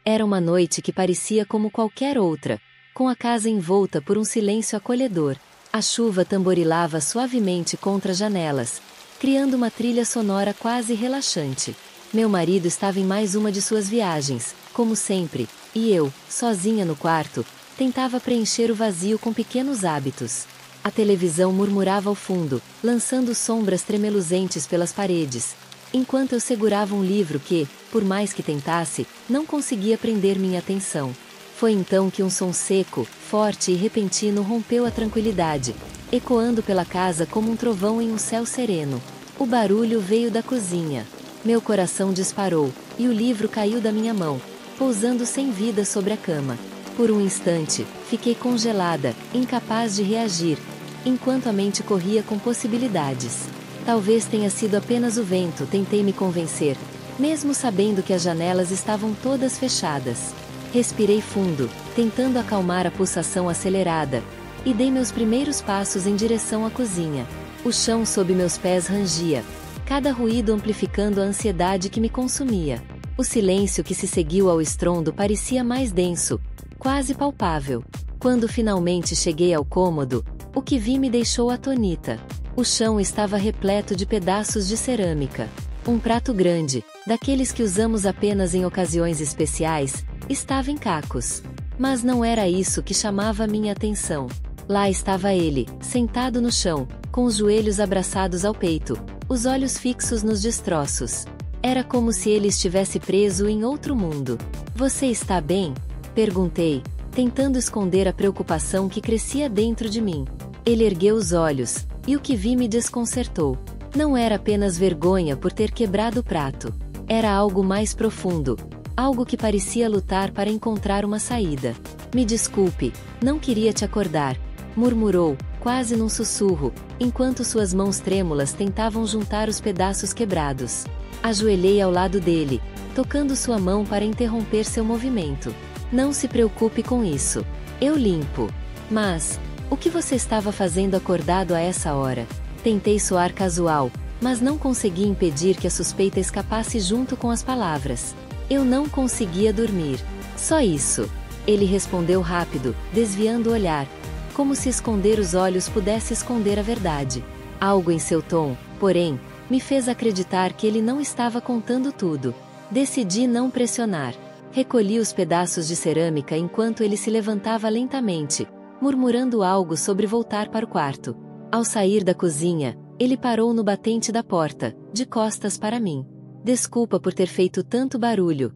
Era uma noite que parecia como qualquer outra, com a casa envolta por um silêncio acolhedor. A chuva tamborilava suavemente contra as janelas, criando uma trilha sonora quase relaxante. Meu marido estava em mais uma de suas viagens, como sempre, e eu, sozinha no quarto, tentava preencher o vazio com pequenos hábitos. A televisão murmurava ao fundo, lançando sombras tremeluzentes pelas paredes, enquanto eu segurava um livro que, por mais que tentasse, não conseguia prender minha atenção. Foi então que um som seco, forte e repentino rompeu a tranquilidade, ecoando pela casa como um trovão em um céu sereno. O barulho veio da cozinha. Meu coração disparou, e o livro caiu da minha mão, pousando sem vida sobre a cama. Por um instante, fiquei congelada, incapaz de reagir, enquanto a mente corria com possibilidades. Talvez tenha sido apenas o vento, tentei me convencer, mesmo sabendo que as janelas estavam todas fechadas. Respirei fundo, tentando acalmar a pulsação acelerada, e dei meus primeiros passos em direção à cozinha. O chão sob meus pés rangia, cada ruído amplificando a ansiedade que me consumia. O silêncio que se seguiu ao estrondo parecia mais denso, quase palpável. Quando finalmente cheguei ao cômodo, o que vi me deixou atônita. O chão estava repleto de pedaços de cerâmica. Um prato grande, daqueles que usamos apenas em ocasiões especiais, estava em cacos. Mas não era isso que chamava minha atenção. Lá estava ele, sentado no chão, com os joelhos abraçados ao peito, os olhos fixos nos destroços. Era como se ele estivesse preso em outro mundo. "Você está bem?" perguntei, tentando esconder a preocupação que crescia dentro de mim. Ele ergueu os olhos, e o que vi me desconcertou. Não era apenas vergonha por ter quebrado o prato. Era algo mais profundo, algo que parecia lutar para encontrar uma saída. "Me desculpe, não queria te acordar", murmurou, quase num sussurro, enquanto suas mãos trêmulas tentavam juntar os pedaços quebrados. Ajoelhei ao lado dele, tocando sua mão para interromper seu movimento. "Não se preocupe com isso. Eu limpo." "Mas, o que você estava fazendo acordado a essa hora?" Tentei soar casual, mas não consegui impedir que a suspeita escapasse junto com as palavras. "Eu não conseguia dormir. Só isso." Ele respondeu rápido, desviando o olhar, como se esconder os olhos pudesse esconder a verdade. Algo em seu tom, porém, me fez acreditar que ele não estava contando tudo. Decidi não pressionar. Recolhi os pedaços de cerâmica enquanto ele se levantava lentamente, murmurando algo sobre voltar para o quarto. Ao sair da cozinha, ele parou no batente da porta, de costas para mim. "Desculpa por ter feito tanto barulho",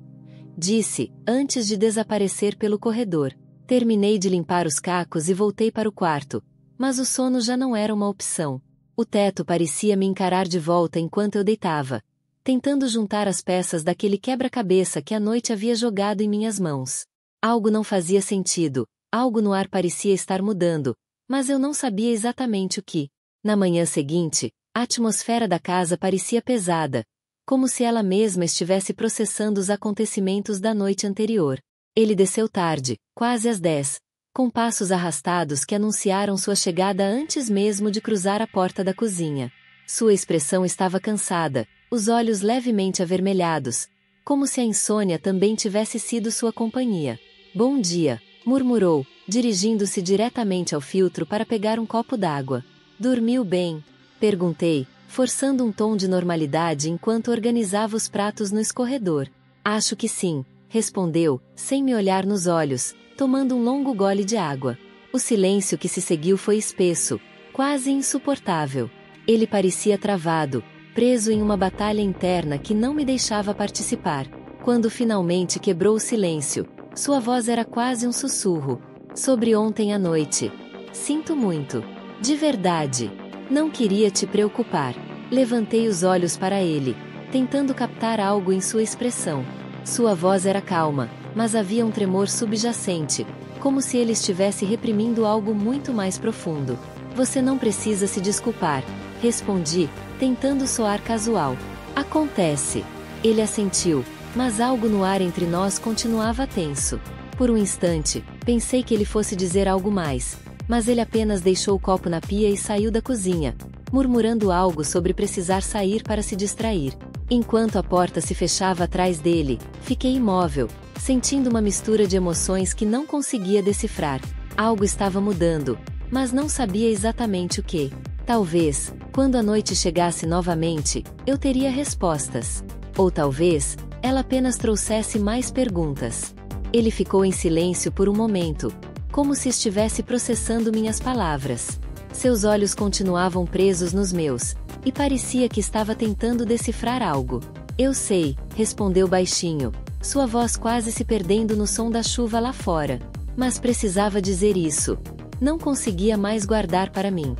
disse, antes de desaparecer pelo corredor. Terminei de limpar os cacos e voltei para o quarto, mas o sono já não era uma opção. O teto parecia me encarar de volta enquanto eu deitava, tentando juntar as peças daquele quebra-cabeça que a noite havia jogado em minhas mãos. Algo não fazia sentido, algo no ar parecia estar mudando, mas eu não sabia exatamente o que. Na manhã seguinte, a atmosfera da casa parecia pesada, como se ela mesma estivesse processando os acontecimentos da noite anterior. Ele desceu tarde, quase às 10, com passos arrastados que anunciaram sua chegada antes mesmo de cruzar a porta da cozinha. Sua expressão estava cansada, os olhos levemente avermelhados, como se a insônia também tivesse sido sua companhia. "Bom dia", murmurou, dirigindo-se diretamente ao filtro para pegar um copo d'água. "Dormiu bem?" perguntei, forçando um tom de normalidade enquanto organizava os pratos no escorredor. "Acho que sim", respondeu, sem me olhar nos olhos, tomando um longo gole de água. O silêncio que se seguiu foi espesso, quase insuportável. Ele parecia travado, preso em uma batalha interna que não me deixava participar. Quando finalmente quebrou o silêncio, sua voz era quase um sussurro. "Sobre ontem à noite. Sinto muito. De verdade. Não queria te preocupar." Levantei os olhos para ele, tentando captar algo em sua expressão. Sua voz era calma, mas havia um tremor subjacente, como se ele estivesse reprimindo algo muito mais profundo. "Você não precisa se desculpar", respondi, tentando soar casual. "Acontece." Ele assentiu, mas algo no ar entre nós continuava tenso. Por um instante, pensei que ele fosse dizer algo mais, mas ele apenas deixou o copo na pia e saiu da cozinha, murmurando algo sobre precisar sair para se distrair. Enquanto a porta se fechava atrás dele, fiquei imóvel, sentindo uma mistura de emoções que não conseguia decifrar. Algo estava mudando, mas não sabia exatamente o que. Talvez, quando a noite chegasse novamente, eu teria respostas. Ou talvez, ela apenas trouxesse mais perguntas. Ele ficou em silêncio por um momento, como se estivesse processando minhas palavras. Seus olhos continuavam presos nos meus, e parecia que estava tentando decifrar algo. Eu sei, respondeu baixinho, sua voz quase se perdendo no som da chuva lá fora. Mas precisava dizer isso. Não conseguia mais guardar para mim.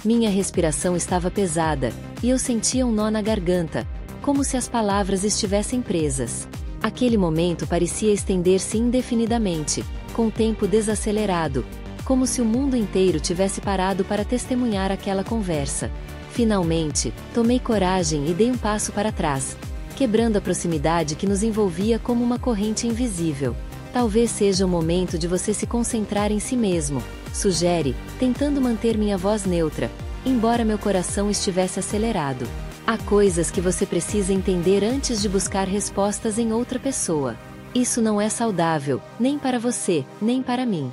Minha respiração estava pesada, e eu sentia um nó na garganta, como se as palavras estivessem presas. Aquele momento parecia estender-se indefinidamente, com o tempo desacelerado, como se o mundo inteiro tivesse parado para testemunhar aquela conversa. Finalmente, tomei coragem e dei um passo para trás, quebrando a proximidade que nos envolvia como uma corrente invisível. Talvez seja o momento de você se concentrar em si mesmo, sugere, tentando manter minha voz neutra, embora meu coração estivesse acelerado. Há coisas que você precisa entender antes de buscar respostas em outra pessoa. Isso não é saudável, nem para você, nem para mim.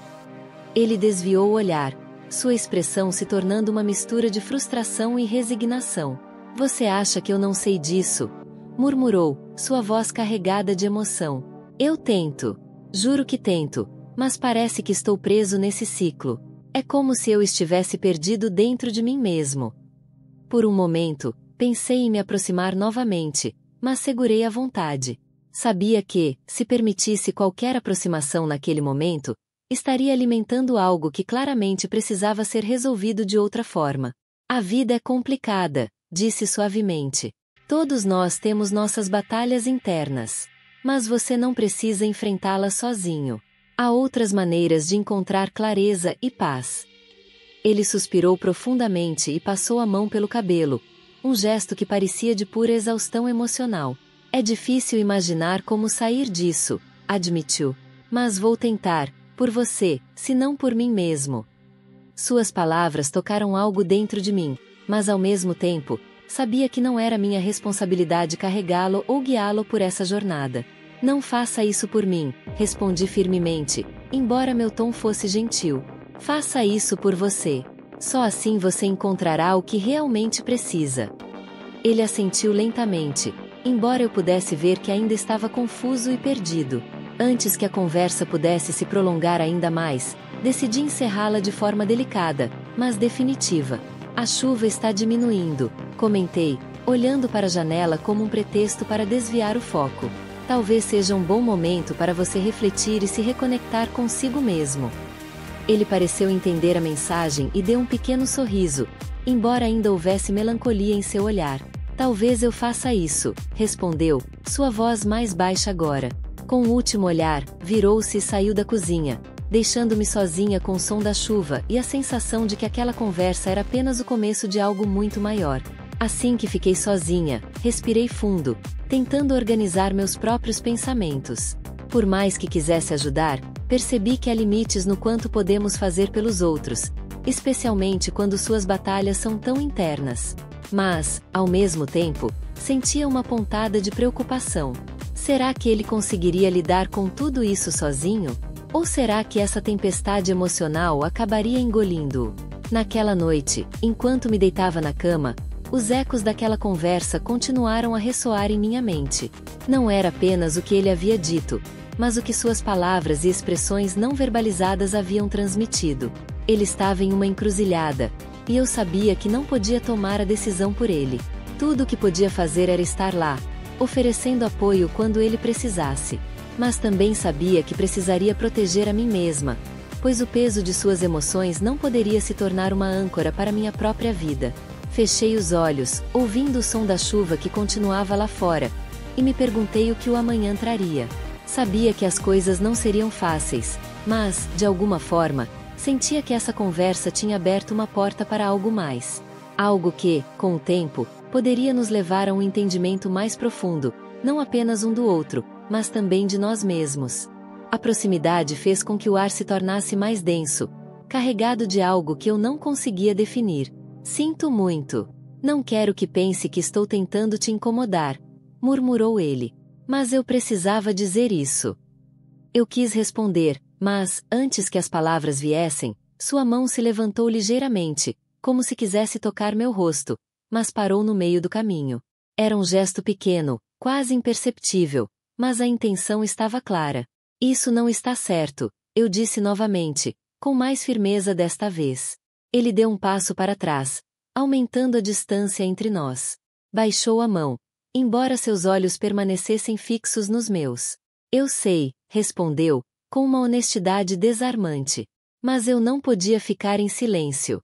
Ele desviou o olhar, sua expressão se tornando uma mistura de frustração e resignação. Você acha que eu não sei disso? Murmurou, sua voz carregada de emoção. Eu tento. Juro que tento, mas parece que estou preso nesse ciclo. É como se eu estivesse perdido dentro de mim mesmo. Por um momento, pensei em me aproximar novamente, mas segurei a vontade. Sabia que, se permitisse qualquer aproximação naquele momento, estaria alimentando algo que claramente precisava ser resolvido de outra forma. A vida é complicada, disse suavemente. Todos nós temos nossas batalhas internas. Mas você não precisa enfrentá-las sozinho. Há outras maneiras de encontrar clareza e paz. Ele suspirou profundamente e passou a mão pelo cabelo, um gesto que parecia de pura exaustão emocional. É difícil imaginar como sair disso, admitiu. Mas vou tentar, por você, se não por mim mesmo. Suas palavras tocaram algo dentro de mim, mas ao mesmo tempo, sabia que não era minha responsabilidade carregá-lo ou guiá-lo por essa jornada. Não faça isso por mim, respondi firmemente, embora meu tom fosse gentil. Faça isso por você. Só assim você encontrará o que realmente precisa. Ele assentiu lentamente, embora eu pudesse ver que ainda estava confuso e perdido. Antes que a conversa pudesse se prolongar ainda mais, decidi encerrá-la de forma delicada, mas definitiva. A chuva está diminuindo, comentei, olhando para a janela como um pretexto para desviar o foco. Talvez seja um bom momento para você refletir e se reconectar consigo mesmo. Ele pareceu entender a mensagem e deu um pequeno sorriso, embora ainda houvesse melancolia em seu olhar. Talvez eu faça isso, respondeu, sua voz mais baixa agora. Com o último olhar, virou-se e saiu da cozinha, deixando-me sozinha com o som da chuva e a sensação de que aquela conversa era apenas o começo de algo muito maior. Assim que fiquei sozinha, respirei fundo, tentando organizar meus próprios pensamentos. Por mais que quisesse ajudar, percebi que há limites no quanto podemos fazer pelos outros, especialmente quando suas batalhas são tão internas. Mas, ao mesmo tempo, sentia uma pontada de preocupação. Será que ele conseguiria lidar com tudo isso sozinho? Ou será que essa tempestade emocional acabaria engolindo-o? Naquela noite, enquanto me deitava na cama, os ecos daquela conversa continuaram a ressoar em minha mente. Não era apenas o que ele havia dito, mas o que suas palavras e expressões não verbalizadas haviam transmitido. Ele estava em uma encruzilhada, e eu sabia que não podia tomar a decisão por ele. Tudo o que podia fazer era estar lá, oferecendo apoio quando ele precisasse. Mas também sabia que precisaria proteger a mim mesma, pois o peso de suas emoções não poderia se tornar uma âncora para minha própria vida. Fechei os olhos, ouvindo o som da chuva que continuava lá fora, e me perguntei o que o amanhã traria. Sabia que as coisas não seriam fáceis, mas, de alguma forma, sentia que essa conversa tinha aberto uma porta para algo mais. Algo que, com o tempo, poderia nos levar a um entendimento mais profundo, não apenas um do outro, mas também de nós mesmos. A proximidade fez com que o ar se tornasse mais denso, carregado de algo que eu não conseguia definir. Sinto muito. Não quero que pense que estou tentando te incomodar, murmurou ele. Mas eu precisava dizer isso. Eu quis responder, mas, antes que as palavras viessem, sua mão se levantou ligeiramente, como se quisesse tocar meu rosto, mas parou no meio do caminho. Era um gesto pequeno, quase imperceptível, mas a intenção estava clara. Isso não está certo, eu disse novamente, com mais firmeza desta vez. Ele deu um passo para trás, aumentando a distância entre nós. Baixou a mão, embora seus olhos permanecessem fixos nos meus. Eu sei, respondeu, com uma honestidade desarmante. Mas eu não podia ficar em silêncio.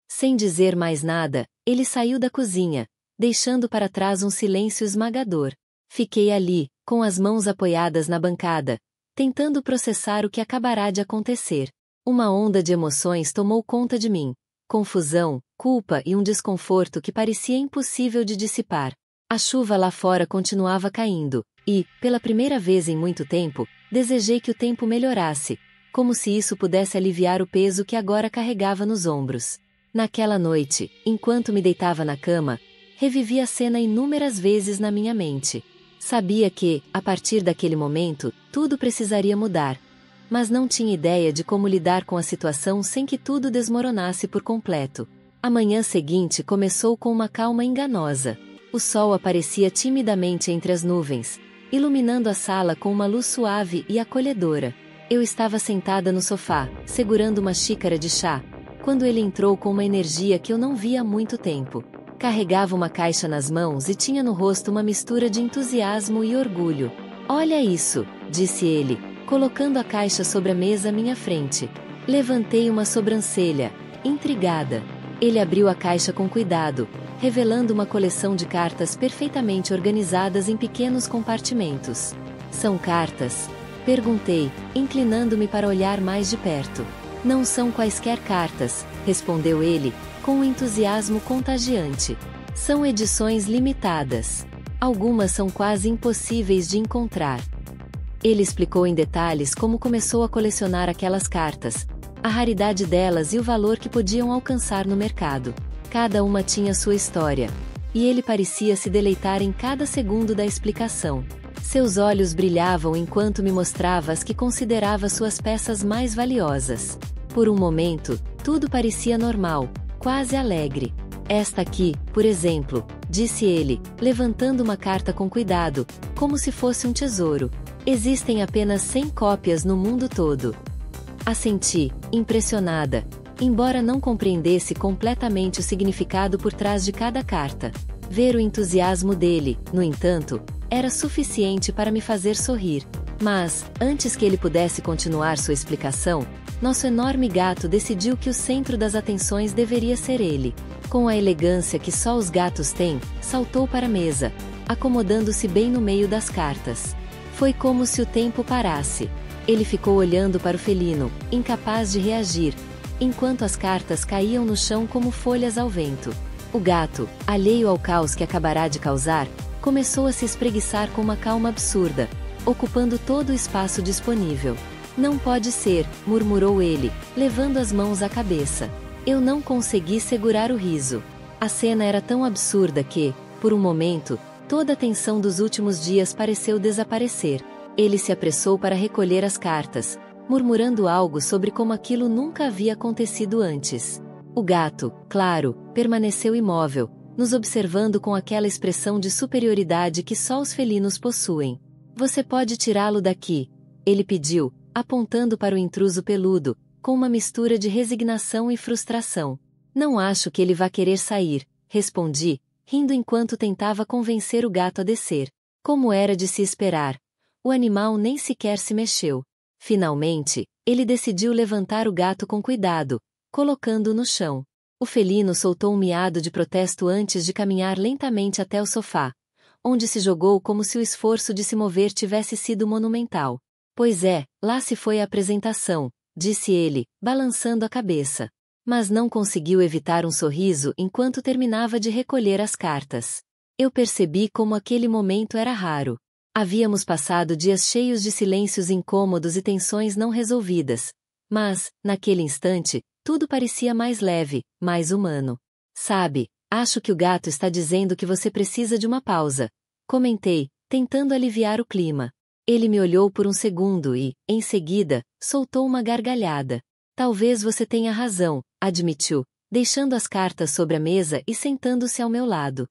Sem dizer mais nada, ele saiu da cozinha, deixando para trás um silêncio esmagador. Fiquei ali, com as mãos apoiadas na bancada, tentando processar o que acabará de acontecer. Uma onda de emoções tomou conta de mim. Confusão, culpa e um desconforto que parecia impossível de dissipar. A chuva lá fora continuava caindo, e, pela primeira vez em muito tempo, desejei que o tempo melhorasse, como se isso pudesse aliviar o peso que agora carregava nos ombros. Naquela noite, enquanto me deitava na cama, revivi a cena inúmeras vezes na minha mente. Sabia que, a partir daquele momento, tudo precisaria mudar. Mas não tinha ideia de como lidar com a situação sem que tudo desmoronasse por completo. A manhã seguinte começou com uma calma enganosa. O sol aparecia timidamente entre as nuvens, iluminando a sala com uma luz suave e acolhedora. Eu estava sentada no sofá, segurando uma xícara de chá, quando ele entrou com uma energia que eu não via há muito tempo. Carregava uma caixa nas mãos e tinha no rosto uma mistura de entusiasmo e orgulho. "Olha isso", disse ele, colocando a caixa sobre a mesa à minha frente. Levantei uma sobrancelha, intrigada. Ele abriu a caixa com cuidado, revelando uma coleção de cartas perfeitamente organizadas em pequenos compartimentos. "São cartas?", perguntei, inclinando-me para olhar mais de perto. "Não são quaisquer cartas", respondeu ele, com um entusiasmo contagiante. "São edições limitadas. Algumas são quase impossíveis de encontrar." Ele explicou em detalhes como começou a colecionar aquelas cartas, a raridade delas e o valor que podiam alcançar no mercado. Cada uma tinha sua história, e ele parecia se deleitar em cada segundo da explicação. Seus olhos brilhavam enquanto me mostrava as que considerava suas peças mais valiosas. Por um momento, tudo parecia normal, quase alegre. "Esta aqui, por exemplo", disse ele, levantando uma carta com cuidado, como se fosse um tesouro. "Existem apenas 100 cópias no mundo todo." Assenti, impressionada, embora não compreendesse completamente o significado por trás de cada carta. Ver o entusiasmo dele, no entanto, era suficiente para me fazer sorrir. Mas, antes que ele pudesse continuar sua explicação, nosso enorme gato decidiu que o centro das atenções deveria ser ele. Com a elegância que só os gatos têm, saltou para a mesa, acomodando-se bem no meio das cartas. Foi como se o tempo parasse. Ele ficou olhando para o felino, incapaz de reagir, enquanto as cartas caíam no chão como folhas ao vento. O gato, alheio ao caos que acabará de causar, começou a se espreguiçar com uma calma absurda, ocupando todo o espaço disponível. "Não pode ser", murmurou ele, levando as mãos à cabeça. Eu não consegui segurar o riso. A cena era tão absurda que, por um momento, toda a tensão dos últimos dias pareceu desaparecer. Ele se apressou para recolher as cartas, murmurando algo sobre como aquilo nunca havia acontecido antes. O gato, claro, permaneceu imóvel, nos observando com aquela expressão de superioridade que só os felinos possuem. "Você pode tirá-lo daqui", ele pediu, apontando para o intruso peludo, com uma mistura de resignação e frustração. "Não acho que ele vá querer sair", respondi, rindo enquanto tentava convencer o gato a descer. Como era de se esperar, o animal nem sequer se mexeu. Finalmente, ele decidiu levantar o gato com cuidado, colocando-o no chão. O felino soltou um miado de protesto antes de caminhar lentamente até o sofá, onde se jogou como se o esforço de se mover tivesse sido monumental. "Pois é, lá se foi a apresentação", disse ele, balançando a cabeça. Mas não conseguiu evitar um sorriso enquanto terminava de recolher as cartas. Eu percebi como aquele momento era raro. Havíamos passado dias cheios de silêncios incômodos e tensões não resolvidas. Mas, naquele instante, tudo parecia mais leve, mais humano. "Sabe, Acho que o gato está dizendo que você precisa de uma pausa. Comentei, tentando aliviar o clima. Ele me olhou por um segundo e, em seguida, soltou uma gargalhada. Talvez você tenha razão, admitiu, deixando as cartas sobre a mesa e sentando-se ao meu lado.